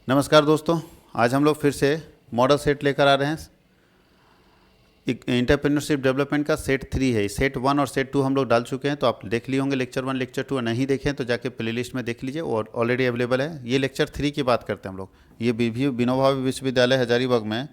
नमस्कार दोस्तों, आज हम लोग फिर से मॉडल सेट लेकर आ रहे हैं। इंटरप्रेन्योरशिप डेवलपमेंट का सेट 3 है। सेट 1 और सेट 2 हम लोग डाल चुके हैं, तो आप देख लिए होंगे लेक्चर 1 लेक्चर 2। नहीं देखें तो जाके प्लेलिस्ट में देख लीजिए, और ऑलरेडी अवेलेबल है। ये लेक्चर 3 की बात करते हैं हम लोग। ये विनोबा विश्वविद्यालय हजारीबाग में,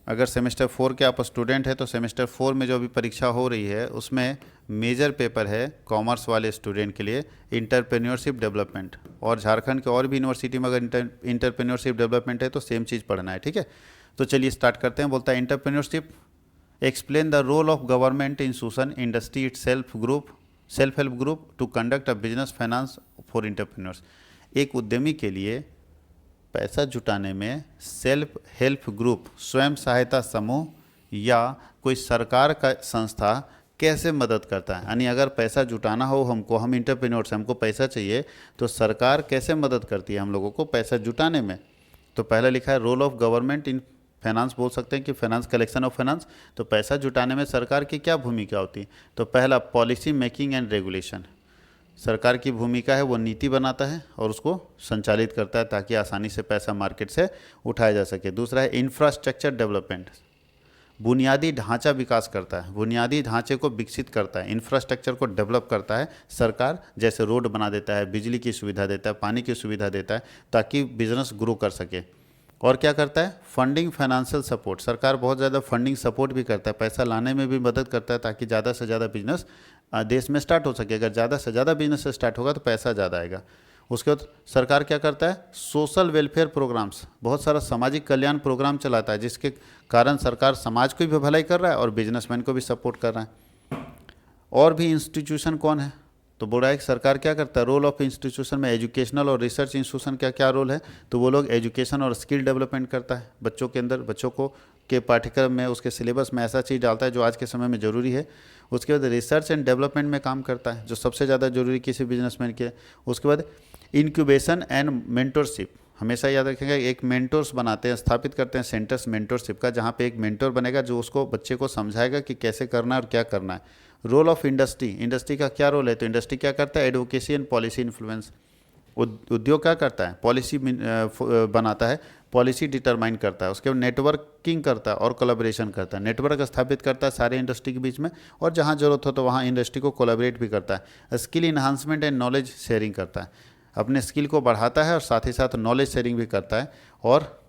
अगर सेमेस्टर 4 के आप स्टूडेंट हैं तो सेमेस्टर 4 में जो अभी परीक्षा हो रही है उसमें मेजर पेपर है कॉमर्स वाले स्टूडेंट के लिए इंटरप्रेन्योरशिप डेवलपमेंट। और झारखंड के और भी यूनिवर्सिटी में अगर इंटरप्रेन्योरशिप डेवलपमेंट है तो सेम चीज़ पढ़ना है, ठीक है। तो चलिए स्टार्ट करते हैं। बोलता है entrepreneurship explain the role of government institution industry it self help group to conduct a business finance for entrepreneurs. एक उद्यमी के लिए पैसा जुटाने में सेल्फ हेल्प ग्रुप, स्वयं सहायता समूह या कोई सरकार का संस्था कैसे मदद करता है। यानी अगर पैसा जुटाना हो हमको, हम इंटरप्रेन्योर्स, हमको पैसा चाहिए, तो सरकार कैसे मदद करती है हम लोगों को पैसा जुटाने में। तो पहले लिखा है role of government in finance, बोल सकते हैं कि फाइनेंस, कलेक्शन ऑफ फाइनेंस। तो पैसा जुटाने में सरकार की क्या भूमिका होती है। तो पहला पॉलिसी मेकिंग एंड रेगुलेशन, सरकार की भूमिका है वो नीति बनाता है और उसको संचालित करता है ताकि आसानी से पैसा मार्केट से उठाया जा सके। दूसरा है इंफ्रास्ट्रक्चर डेवलपमेंट, बुनियादी ढांचा विकास करता है, बुनियादी ढांचे को विकसित करता है, इंफ्रास्ट्रक्चर को डेवलप करता है सरकार। जैसे रोड बना देता है, बिजली की सुविधा देता है, पानी की सुविधा देता है ताकि बिजनेस ग्रो कर सके। और क्या करता है, फंडिंग, फाइनेंशियल सपोर्ट, सरकार बहुत ज़्यादा फंडिंग सपोर्ट भी करता है, पैसा लाने में भी मदद करता है ताकि ज़्यादा से ज़्यादा बिजनेस देश में स्टार्ट हो सके। अगर ज़्यादा से ज़्यादा बिजनेस स्टार्ट होगा तो पैसा ज़्यादा आएगा। उसके बाद सरकार क्या करता है, सोशल वेलफेयर प्रोग्राम्स, बहुत सारा सामाजिक कल्याण प्रोग्राम चलाता है जिसके कारण सरकार समाज को भी भलाई कर रहा है और बिजनेसमैन को भी सपोर्ट कर रहा है। और भी इंस्टीट्यूशन कौन है, तो बोल रहा है कि सरकार क्या करता है, रोल ऑफ इंस्टीट्यूशन में एजुकेशनल और रिसर्च इंस्टीट्यूशन क्या क्या रोल है। तो वो लोग एजुकेशन और स्किल डेवलपमेंट करता है, बच्चों के अंदर, बच्चों को के पाठ्यक्रम में, उसके सिलेबस में ऐसा चीज़ डालता है जो आज के समय में ज़रूरी है। उसके बाद रिसर्च एंड डेवलपमेंट में काम करता है जो सबसे ज़्यादा जरूरी किसी बिजनेसमैन के। उसके बाद इंक्यूबेशन एंड मेंटरशिप, हमेशा याद रखेंगे, एक मेंटोर्स बनाते हैं, स्थापित करते हैं सेंटर्स मेंटरशिप का, जहाँ पे एक मेंटोर बनेगा जो उसको, बच्चे को समझाएगा कि कैसे करना है और क्या करना है। रोल ऑफ इंडस्ट्री, इंडस्ट्री का क्या रोल है, तो इंडस्ट्री क्या करता है, एडवोकेसी एंड पॉलिसी इन्फ्लुएंस। उद्योग क्या करता है, पॉलिसी बनाता है, पॉलिसी डिटरमाइन करता है। उसके बाद नेटवर्किंग करता है और कोलैबोरेशन करता है, नेटवर्क स्थापित करता है सारे इंडस्ट्री के बीच में, और जहाँ जरूरत हो तो वहाँ इंडस्ट्री को कोलैबोरेट भी करता है। Skill enhancement and knowledge sharing करता है, अपने स्किल को बढ़ाता है और साथ ही साथ नॉलेज शेयरिंग भी करता है। और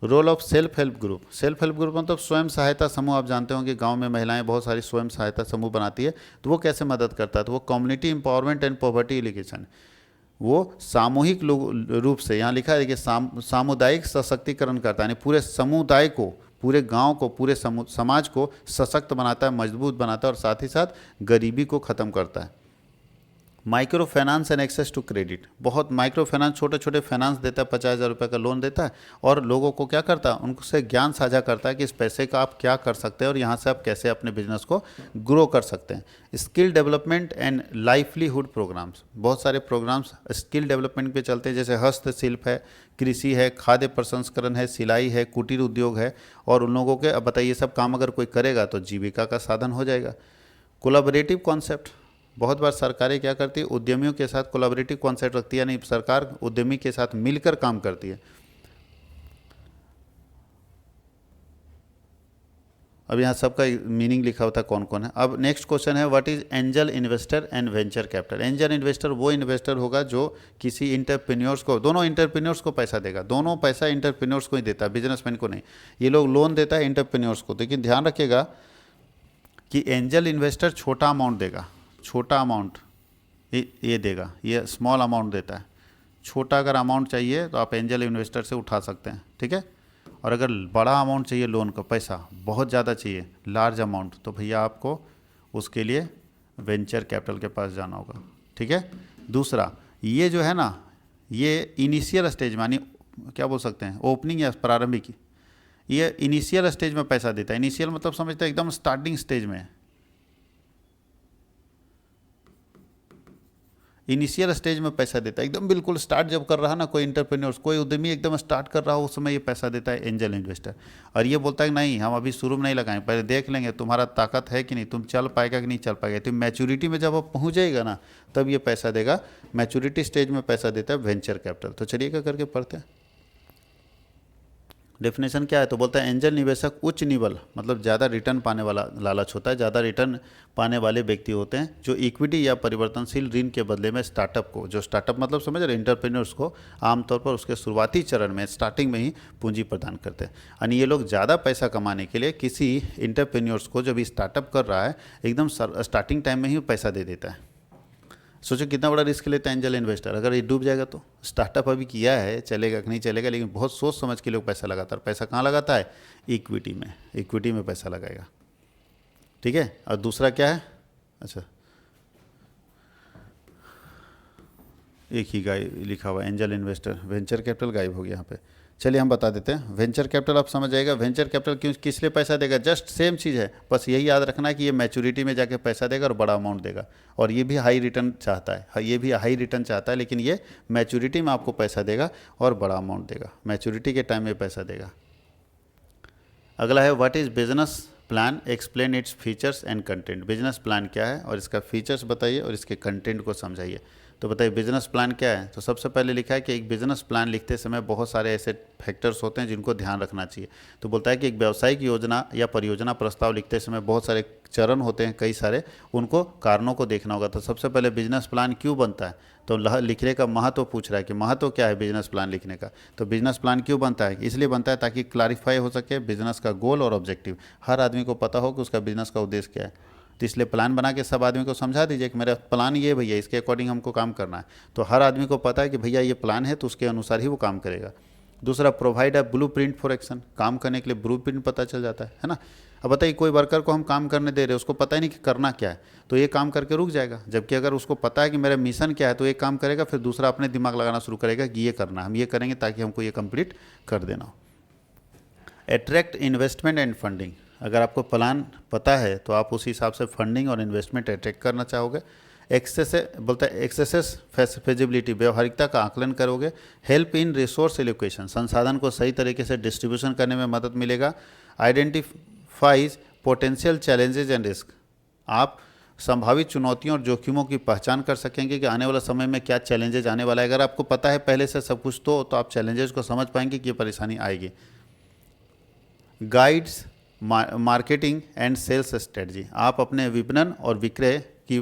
role of self help group, self help group मतलब स्वयं सहायता समूह। आप जानते होंगे गांव में महिलाएं बहुत सारी स्वयं सहायता समूह बनाती है, तो वो कैसे मदद करता है, तो वो community empowerment and poverty alleviation, वो सामूहिक रूप से, यहाँ लिखा है कि सामुदायिक सशक्तिकरण करता है, यानी पूरे समुदाय को, पूरे गांव को, पूरे समाज को सशक्त बनाता है, मजबूत बनाता है और साथ ही साथ गरीबी को ख़त्म करता है। Micro finance and access to credit, बहुत माइक्रो फाइनेंस, छोटे छोटे फाइनेंस देता है, 50,000 रुपये का लोन देता है और लोगों को क्या करता है, उनसे ज्ञान साझा करता है कि इस पैसे का आप क्या कर सकते हैं और यहाँ से आप कैसे अपने बिजनेस को ग्रो कर सकते हैं। Skill development and livelihood programmes, बहुत सारे प्रोग्राम्स स्किल डेवलपमेंट पे चलते हैं, जैसे हस्तशिल्प है, कृषि है, खाद्य प्रसंस्करण है, सिलाई है, कुटीर उद्योग है। और उन लोगों के, अब बताइए, सब काम अगर कोई करेगा तो जीविका का साधन हो जाएगा। कोलैबोरेटिव कॉन्सेप्ट, बहुत बार सरकारें क्या करती है, उद्यमियों के साथ कोलैबोरेटिव कॉन्सेप्ट रखती है, यानी सरकार उद्यमी के साथ मिलकर काम करती है। अब यहाँ सबका मीनिंग लिखा होता है कौन कौन है। अब नेक्स्ट क्वेश्चन है, what is angel investor and venture capital. Angel investor वो इन्वेस्टर होगा जो किसी इंटरप्रेन्योर्स को, दोनों इंटरप्रेन्योर्स को पैसा देगा, दोनों पैसा इंटरप्रेन्योर्स को ही देता है, बिजनेसमैन को नहीं। ये लोग लोन देता है इंटरप्रेन्योर्स को, लेकिन ध्यान रखिएगा कि एंजल इन्वेस्टर छोटा अमाउंट देगा, छोटा अमाउंट ये देगा, ये स्मॉल अमाउंट देता है। छोटा अगर अमाउंट चाहिए तो आप एंजल इन्वेस्टर से उठा सकते हैं, ठीक है। और अगर बड़ा अमाउंट चाहिए लोन का, पैसा बहुत ज़्यादा चाहिए, लार्ज अमाउंट, तो भैया आपको उसके लिए वेंचर कैपिटल के पास जाना होगा, ठीक है। दूसरा, ये जो है ना, ये इनिशियल स्टेज में, यानी क्या बोल सकते हैं, ओपनिंग या प्रारंभिक, ये इनिशियल स्टेज में पैसा देता है। इनिशियल मतलब समझते हैं एकदम स्टार्टिंग स्टेज में, इनिशियल स्टेज में पैसा देता है, एकदम बिल्कुल स्टार्ट जब कर रहा है ना कोई इंटरप्रेन्योर्स, कोई उद्यमी एकदम स्टार्ट कर रहा हो, उस समय ये पैसा देता है एंजल इन्वेस्टर। और ये बोलता है कि नहीं, हम अभी शुरू में नहीं लगाएं, पहले देख लेंगे तुम्हारा ताकत है कि नहीं, तुम चल पाएगा कि नहीं चल पाएगा, तो मैच्योरिटी में जब आप पहुँच जाएगा ना, तब ये पैसा देगा मैच्योरिटी स्टेज में पैसा देता है वेंचर कैपिटल। तो चलिए क्या करके पढ़ते हैं। डेफिनेशन क्या है, तो बोलता है एंजल निवेशक उच्च निवल मतलब ज़्यादा रिटर्न पाने वाला लालच होता है, ज़्यादा रिटर्न पाने वाले व्यक्ति होते हैं जो इक्विटी या परिवर्तनशील ऋण के बदले में स्टार्टअप को, जो स्टार्टअप मतलब समझ रहे एंटरप्रेन्योर्स को, आमतौर पर उसके शुरुआती चरण में स्टार्टिंग में ही पूंजी प्रदान करते हैं। यानी ये लोग ज़्यादा पैसा कमाने के लिए किसी एंटरप्रेन्योर्स को जब स्टार्टअप कर रहा है एकदम स्टार्टिंग टाइम में ही पैसा दे देता है। सोचो कितना बड़ा रिस्क लेता है एंजल इन्वेस्टर। अगर ये डूब जाएगा तो स्टार्टअप अभी किया है, चलेगा कि नहीं चलेगा, लेकिन बहुत सोच समझ के लोग पैसा लगाता है। पैसा कहाँ लगाता है? इक्विटी में पैसा लगाएगा। ठीक है। और दूसरा क्या है, अच्छा एक ही गायब लिखा हुआ एंजल इन्वेस्टर, वेंचर कैपिटल गायब हो गया यहाँ पे। चलिए हम बता देते हैं। वेंचर कैपिटल आप समझ जाएगा, वेंचर कैपिटल क्यों किस लिए पैसा देगा, जस्ट सेम चीज़ है, बस यही याद रखना है कि ये मैच्योरिटी में जाके पैसा देगा और बड़ा अमाउंट देगा, और ये भी हाई रिटर्न चाहता है, ये भी हाई रिटर्न चाहता है, लेकिन ये मैच्योरिटी में आपको पैसा देगा और बड़ा अमाउंट देगा, मैच्योरिटी के टाइम में पैसा देगा। अगला है what is business plan, explain its features and content. Business plan क्या है और इसका फीचर्स बताइए और इसके कंटेंट को समझाइए। तो बताइए बिजनेस प्लान क्या है। तो सबसे पहले लिखा है कि एक बिजनेस प्लान लिखते समय बहुत सारे ऐसे फैक्टर्स होते हैं जिनको ध्यान रखना चाहिए। तो बोलता है कि एक व्यावसायिक योजना या परियोजना प्रस्ताव लिखते समय बहुत सारे चरण होते हैं, कई सारे, उनको कारणों को देखना होगा। तो सबसे पहले बिजनेस प्लान क्यों बनता है, तो लिखने का महत्व पूछ रहा है कि महत्व क्या है बिजनेस प्लान लिखने का। तो बिजनेस प्लान क्यों बनता है, इसलिए बनता है ताकि क्लैरिफाई हो सके बिजनेस का गोल और ऑब्जेक्टिव, हर आदमी को पता हो कि उसका बिजनेस का उद्देश्य क्या है। तो इसलिए प्लान बना के सब आदमी को समझा दीजिए कि मेरा प्लान ये भैया, इसके अकॉर्डिंग हमको काम करना है। तो हर आदमी को पता है कि भैया ये प्लान है, तो उसके अनुसार ही वो काम करेगा। दूसरा, provide a blue print for action, काम करने के लिए ब्लू प्रिंट पता चल जाता है ना। अब बताइए कोई वर्कर को हम काम करने दे रहे हैं, उसको पता ही नहीं कि करना क्या है, तो ये काम करके रुक जाएगा। जबकि अगर उसको पता है कि मेरा मिशन क्या है, तो ये काम करेगा, फिर दूसरा अपने दिमाग लगाना शुरू करेगा कि ये करना, हम ये करेंगे ताकि हमको ये कंप्लीट कर देना हो। अट्रैक्ट इन्वेस्टमेंट एंड फंडिंग, अगर आपको प्लान पता है तो आप उसी हिसाब से फंडिंग और इन्वेस्टमेंट अट्रैक्ट करना चाहोगे। एक्सेस बोलता है एक्सेसेस फेजिबिलिटी, व्यवहारिकता का आकलन करोगे। हेल्प इन रिसोर्स एलोकेशन, संसाधन को सही तरीके से डिस्ट्रीब्यूशन करने में मदद मिलेगा। Identifies potential challenges and risk, आप संभावित चुनौतियों और जोखिमों की पहचान कर सकेंगे कि आने वाला समय में क्या चैलेंजेज आने वाला है। अगर आपको पता है पहले से सब कुछ, तो आप चैलेंजेस को समझ पाएंगे कि ये परेशानी आएगी। Guides marketing and sales strategy, आप अपने विपणन और विक्रय की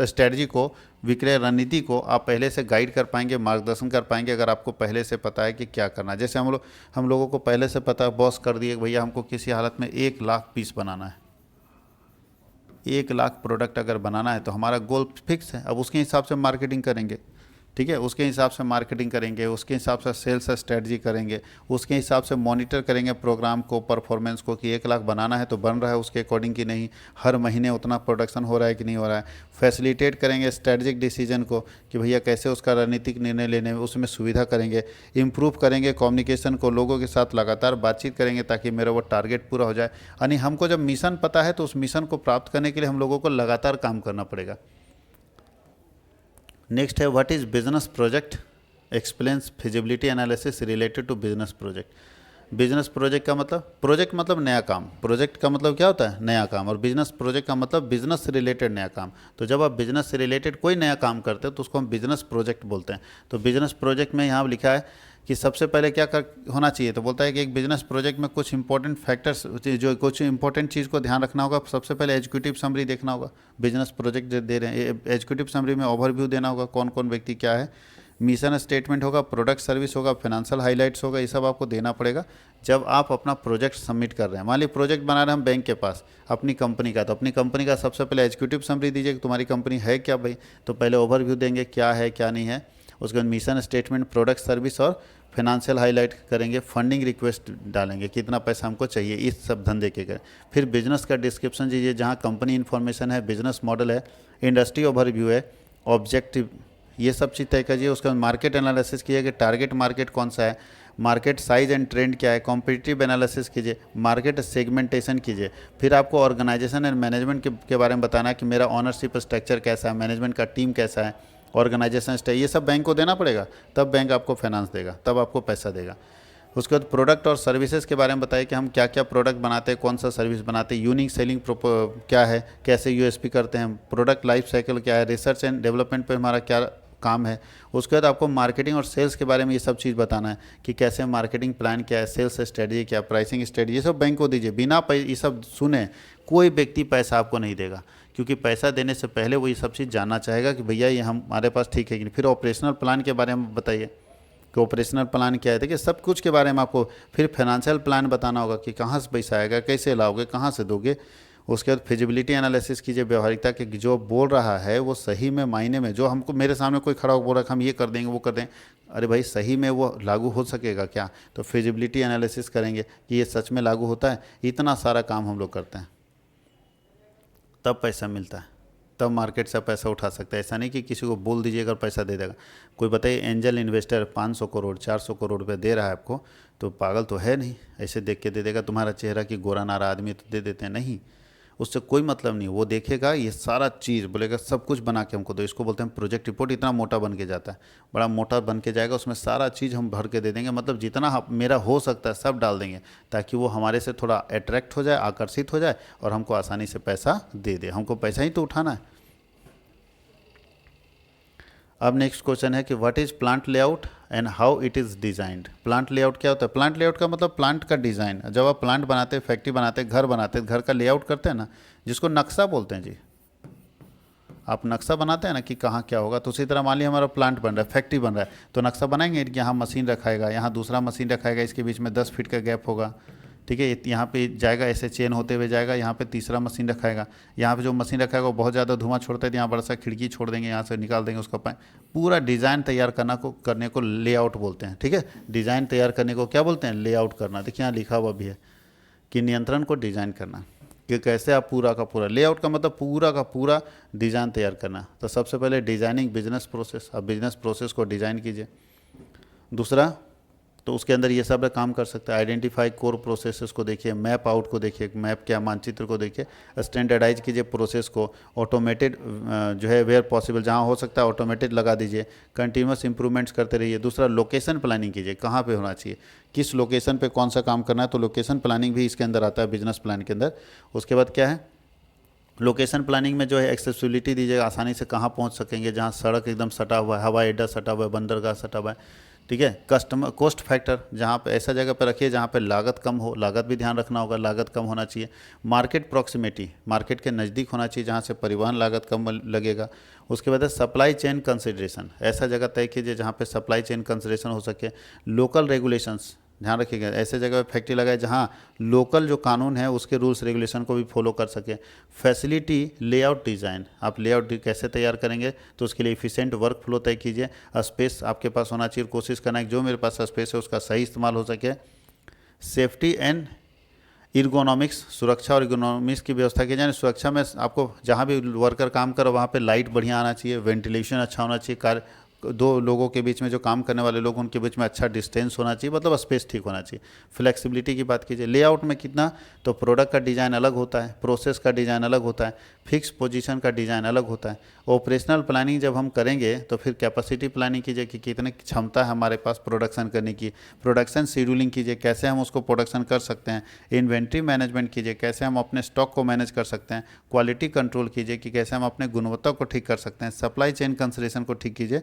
स्ट्रेटजी को, विक्रय रणनीति को आप पहले से गाइड कर पाएंगे, मार्गदर्शन कर पाएंगे, अगर आपको पहले से पता है कि क्या करना है। जैसे हम लोगों को पहले से पता है, बॉस कर दिए भैया हमको किसी हालत में 1 लाख पीस बनाना है, 1 लाख प्रोडक्ट अगर बनाना है तो हमारा गोल फिक्स है। अब उसके हिसाब से मार्केटिंग करेंगे, ठीक है, उसके हिसाब से मार्केटिंग करेंगे, उसके हिसाब से सेल्स स्ट्रेटजी करेंगे, उसके हिसाब से मॉनिटर करेंगे प्रोग्राम को, परफॉर्मेंस को, कि 1 लाख बनाना है तो बन रहा है उसके अकॉर्डिंग कि नहीं, हर महीने उतना प्रोडक्शन हो रहा है कि नहीं हो रहा है। फैसिलिटेट करेंगे स्ट्रेटजिक डिसीजन को कि भैया कैसे उसका रणनीतिक निर्णय लेने में उसमें सुविधा करेंगे। इम्प्रूव करेंगे कम्युनिकेशन को, लोगों के साथ लगातार बातचीत करेंगे ताकि मेरा वो टारगेट पूरा हो जाए। यानी हमको जब मिशन पता है तो उस मिशन को प्राप्त करने के लिए हम लोगों को लगातार काम करना पड़ेगा। नेक्स्ट है what is business project, explains feasibility analysis related to business project. Business project का मतलब, प्रोजेक्ट मतलब नया काम, प्रोजेक्ट का मतलब क्या होता है, नया काम, और बिजनेस प्रोजेक्ट का मतलब बिजनेस से रिलेटेड नया काम। तो जब आप बिजनेस से रिलेटेड कोई नया काम करते हैं तो उसको हम बिजनेस प्रोजेक्ट बोलते हैं। तो बिजनेस प्रोजेक्ट में यहाँ लिखा है कि सबसे पहले क्या होना चाहिए, तो बोलता है कि एक बिजनेस प्रोजेक्ट में कुछ इंपॉर्टेंट फैक्टर्स, जो कुछ इंपॉर्टेंट चीज़ को ध्यान रखना होगा। सबसे पहले एग्जीक्यूटिव समरी देखना होगा, बिजनेस प्रोजेक्ट जो दे रहे हैं एग्जीक्यूटिव समरी में ओवरव्यू देना होगा, कौन कौन व्यक्ति क्या है, मिशन स्टेटमेंट होगा, प्रोडक्ट सर्विस होगा, फाइनेंशियल हाइलाइट्स होगा, ये सब आपको देना पड़ेगा जब आप अपना प्रोजेक्ट सबमिट कर रहे हैं। मान लीजिए प्रोजेक्ट बना रहे हैं हम बैंक के पास अपनी कंपनी का, तो अपनी कंपनी का सबसे पहले एग्जीक्यूटिव समरी दीजिए कि तुम्हारी कंपनी है क्या भाई, तो पहले ओवरव्यू देंगे क्या है क्या नहीं है, उसके बाद मिशन स्टेटमेंट, प्रोडक्ट सर्विस और फाइनेंशियल हाईलाइट करेंगे, फंडिंग रिक्वेस्ट डालेंगे, कितना पैसा हमको चाहिए, इस सब धंधे के कर। फिर बिजनेस का डिस्क्रिप्शन दीजिए जहाँ कंपनी इन्फॉर्मेशन है, बिजनेस मॉडल है, इंडस्ट्री ओवरव्यू है, ऑब्जेक्टिव, ये सब चीज़ तय कीजिए। उसके बाद मार्केट एनालिसिस कीजिए कि टारगेट मार्केट कौन सा है, मार्केट साइज एंड ट्रेंड क्या है, कॉम्पिटिटिव एनालिसिस कीजिए, मार्केट सेगमेंटेशन कीजिए। फिर आपको ऑर्गेनाइजेशन एंड मैनेजमेंट के बारे में बताना है कि मेरा ऑनरशिप स्ट्रक्चर कैसा है, मैनेजमेंट का टीम कैसा है, ऑर्गेनाइजेशन स्टाइल, ये सब बैंक को देना पड़ेगा, तब बैंक आपको फाइनेंस देगा, तब आपको पैसा देगा। उसके बाद प्रोडक्ट और सर्विसेज के बारे में बताइए कि हम क्या क्या प्रोडक्ट बनाते हैं, कौन सा सर्विस बनाते हैं, यूनिक सेलिंग क्या है, कैसे यूएसपी करते हैं, प्रोडक्ट लाइफ साइकिल क्या है, रिसर्च एंड डेवलपमेंट पे हमारा क्या काम है। उसके बाद आपको मार्केटिंग और सेल्स के बारे में ये सब चीज़ बताना है कि कैसे मार्केटिंग प्लान क्या है, सेल्स स्ट्रेटजी क्या, प्राइसिंग स्ट्रेटजी, ये सब बैंक को दीजिए। बिना ये सब सुने कोई व्यक्ति पैसा आपको नहीं देगा, क्योंकि पैसा देने से पहले वो ये सब चीज़ जानना चाहेगा कि भैया ये हमारे पास ठीक है कि नहीं। फिर ऑपरेशनल प्लान के बारे में बताइए कि ऑपरेशनल प्लान क्या है। देखिए सब कुछ के बारे में आपको फिर फाइनेंशियल प्लान बताना होगा कि कहाँ से पैसा आएगा, कैसे लाओगे, कहाँ से दोगे। उसके बाद फिजिबिलिटी एनालिसिस कीजिए, व्यवहारिकता कि जो बोल रहा है वो सही में मायने में, जो हमको मेरे सामने कोई खड़ा होकर बोल रहा है हम ये कर देंगे वो कर देंगे, अरे भाई सही में वो लागू हो सकेगा क्या। तो फिजिबिलिटी एनालिसिस करेंगे कि ये सच में लागू होता है। इतना सारा काम हम लोग करते हैं, तब पैसा मिलता है, तब मार्केट से पैसा उठा सकता है। ऐसा नहीं कि किसी को बोल दीजिए अगर पैसा दे देगा। कोई बताइए एंजल इन्वेस्टर 500 करोड़ 400 करोड़ रुपये दे रहा है आपको, तो पागल तो है नहीं, ऐसे देख के दे देगा। तुम्हारा चेहरा कि गोरा नारा आदमी तो दे देते हैं, नहीं, उससे कोई मतलब नहीं। वो देखेगा ये सारा चीज़, बोलेगा सब कुछ बना के हमको दो। इसको बोलते हैं प्रोजेक्ट रिपोर्ट। इतना मोटा बन के जाता है, बड़ा मोटा बन के जाएगा, उसमें सारा चीज़ हम भर के दे देंगे। मतलब जितना मेरा हो सकता है सब डाल देंगे, ताकि वो हमारे से थोड़ा अट्रैक्ट हो जाए, आकर्षित हो जाए और हमको आसानी से पैसा दे दे। हमको पैसा ही तो उठाना है। अब नेक्स्ट क्वेश्चन है कि what is plant layout and how it is designed. Plant layout क्या होता है? प्लांट लेआउट का मतलब प्लांट का डिज़ाइन। जब आप प्लांट बनाते हैं, फैक्ट्री बनाते हैं, घर बनाते हैं, घर का लेआउट करते हैं ना, जिसको नक्शा बोलते हैं जी। आप नक्शा बनाते हैं ना कि कहाँ क्या होगा, तो उसी तरह मान लीजिए हमारा प्लांट बन रहा है, फैक्ट्री बन रहा है, तो नक्शा बनाएंगे कि यहाँ मशीन रखाएगा, यहाँ दूसरा मशीन रखाएगा, इसके बीच में 10 फीट का गैप होगा, ठीक है, यहाँ पे जाएगा, ऐसे चेन होते हुए जाएगा, यहाँ पे तीसरा मशीन रखाएगा, यहाँ पे जो मशीन रखाएगा वो बहुत ज़्यादा धुआं छोड़ता है, तो यहाँ बड़ा सा खिड़की छोड़ देंगे, यहाँ से निकाल देंगे उसका पाइप। पूरा डिज़ाइन तैयार करने को लेआउट बोलते हैं, ठीक है। डिज़ाइन तैयार करने को क्या बोलते हैं? लेआउट करना। देखिए यहाँ लिखा हुआ भी है कि नियंत्रण को डिज़ाइन करना, कि कैसे आप पूरा का पूरा, लेआउट का मतलब पूरा का पूरा डिज़ाइन तैयार करना। तो सबसे पहले डिज़ाइनिंग बिजनेस प्रोसेस, अब बिजनेस प्रोसेस को डिज़ाइन कीजिए। दूसरा, तो उसके अंदर ये सब काम कर सकते हैं। आइडेंटिफाई कोर प्रोसेसेस को देखिए, मैप आउट को देखिए, मैप क्या मानचित्र को देखिए, स्टैंडर्डाइज कीजिए प्रोसेस को, ऑटोमेटेड जो है वेयर पॉसिबल जहाँ हो सकता है ऑटोमेटेड लगा दीजिए, कंटिन्यूस इंप्रूवमेंट्स करते रहिए। दूसरा, लोकेशन प्लानिंग कीजिए, कहाँ पे होना चाहिए, किस लोकेशन पे कौन सा काम करना है, तो लोकेशन प्लानिंग भी इसके अंदर आता है बिजनेस प्लान के अंदर। उसके बाद क्या है, लोकेशन प्लानिंग में जो है एक्सेसिबिलिटी दीजिएगा, आसानी से कहाँ पहुँच सकेंगे, जहाँ सड़क एकदम सटा हुआ है, हवाई अड्डा सटा हुआ है, बंदरगाह सटा हुआ है, ठीक है। कस्टमर कॉस्ट फैक्टर, जहाँ पे ऐसा जगह पर रखिए जहाँ पे लागत कम हो, लागत भी ध्यान रखना होगा, लागत कम होना चाहिए। मार्केट प्रॉक्सिमिटी, मार्केट के नज़दीक होना चाहिए जहाँ से परिवहन लागत कम लगेगा। उसके बाद है सप्लाई चेन कंसिडरेशन, ऐसा जगह तय कीजिए जहाँ पे सप्लाई चेन कंसिडरेशन हो सके। लोकल रेगुलेशंस, ध्यान रखिएगा, ऐसे जगह पे फैक्ट्री लगाए जहाँ लोकल जो कानून है उसके रूल्स रेगुलेशन को भी फॉलो कर सके। फैसिलिटी लेआउट डिज़ाइन, आप लेआउट कैसे तैयार करेंगे, तो उसके लिए इफिशिएंट वर्क फ्लो तय कीजिए। स्पेस आपके पास होना चाहिए, कोशिश करना है कि जो मेरे पास स्पेस है उसका सही इस्तेमाल हो सके। सेफ्टी एंड इर्गोनॉमिक्स, सुरक्षा और इर्गोनॉमिक्स की व्यवस्था की जाए। सुरक्षा में आपको जहाँ भी वर्कर काम करो वहाँ पे लाइट बढ़िया आना चाहिए, वेंटिलेशन अच्छा होना चाहिए, कार्य दो लोगों के बीच में जो काम करने वाले लोग उनके बीच में अच्छा डिस्टेंस होना चाहिए, मतलब स्पेस ठीक होना चाहिए। फ्लेक्सिबिलिटी की बात कीजिए, लेआउट में कितना, तो प्रोडक्ट का डिज़ाइन अलग होता है, प्रोसेस का डिज़ाइन अलग होता है, फिक्स पोजीशन का डिज़ाइन अलग होता है। ऑपरेशनल प्लानिंग जब हम करेंगे तो फिर कैपेसिटी प्लानिंग कीजिए कि कितनी क्षमता है हमारे पास प्रोडक्शन करने की। प्रोडक्शन शेड्यूलिंग कीजिए, कैसे हम उसको प्रोडक्शन कर सकते हैं। इन्वेंट्री मैनेजमेंट कीजिए, कैसे हम अपने स्टॉक को मैनेज कर सकते हैं। क्वालिटी कंट्रोल कीजिए कि कैसे हम अपने गुणवत्ता को ठीक कर सकते हैं। सप्लाई चेन कंसिडरेशन को ठीक कीजिए।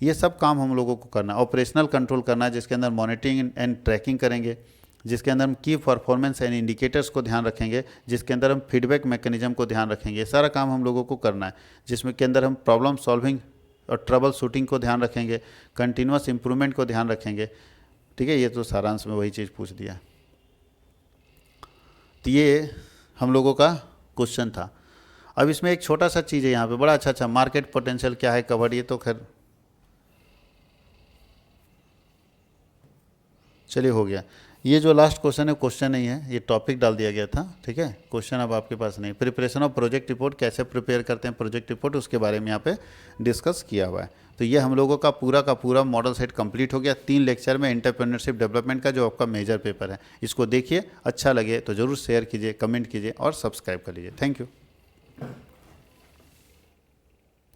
ये सब काम हम लोगों को करना है। ऑपरेशनल कंट्रोल करना है, जिसके अंदर मॉनिटरिंग एंड ट्रैकिंग करेंगे, जिसके अंदर हम की परफॉर्मेंस एंड इंडिकेटर्स को ध्यान रखेंगे, जिसके अंदर हम फीडबैक मैकेनिज्म को ध्यान रखेंगे। ये सारा काम हम लोगों को करना है, जिसमें के अंदर हम प्रॉब्लम सॉल्विंग और ट्रबल शूटिंग को ध्यान रखेंगे, कंटिन्यूस इंप्रूवमेंट को ध्यान रखेंगे, ठीक है। ये तो सारांश में वही चीज़ पूछ दिया। तो ये हम लोगों का क्वेश्चन था। अब इसमें एक छोटा सा चीज़ है यहाँ पे, बड़ा अच्छा मार्केट पोटेंशियल क्या है कवर्ड, ये तो खैर चलिए हो गया। ये जो लास्ट क्वेश्चन है क्वेश्चन नहीं है, ये टॉपिक डाल दिया गया था, ठीक है। क्वेश्चन अब आपके पास नहीं। प्रिपरेशन ऑफ प्रोजेक्ट रिपोर्ट, कैसे प्रिपेयर करते हैं प्रोजेक्ट रिपोर्ट, उसके बारे में यहाँ पे डिस्कस किया हुआ है। तो ये हम लोगों का पूरा मॉडल सेट कंप्लीट हो गया 3 लेक्चर में एंटरप्रेन्योरशिप डेवलपमेंट का, जो आपका मेजर पेपर है। इसको देखिए, अच्छा लगे तो ज़रूर शेयर कीजिए, कमेंट कीजिए और सब्सक्राइब कर लीजिए। Thank you.